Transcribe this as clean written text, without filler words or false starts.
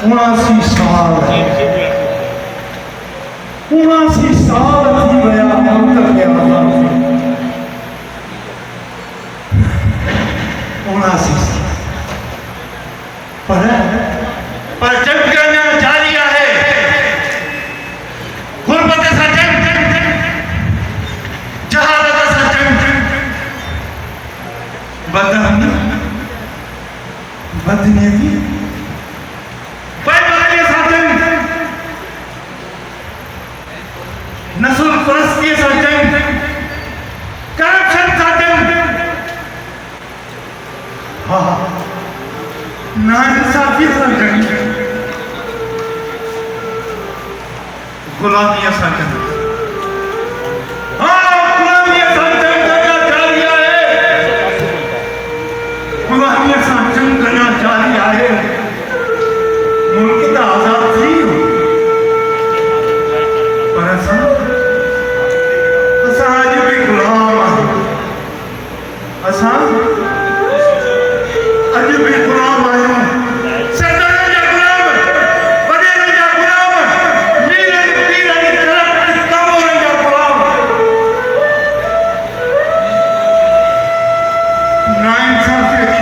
79 साल 79 साल थी विया मुल्क खे आज़ाद 79 पर जंग अञा जारी आहे गुरबत सां जंग जहालत सां जंग बदनीति पैमाने सां जंग नस्ल परस्तीअ सां जंग करप्शन सां जंग हा नाइंसाफ़ीअ सां जंग गुलामीअ सां जंग गुलामीअ सां जंग अञा जारी आहे गुलामीअ सां जंग अञा जारी आहे मुल्क त आज़ाद थी वियो पर असां अॼु बि गुलाम आहियूं असां अॼु बि गुलाम आहियूं सरदारनि जा गुलाम वॾेरनि जा गुलाम मीरनि पीरनि करप्ट कामोरनि जा गुलाम नाइंसाफ़ीअ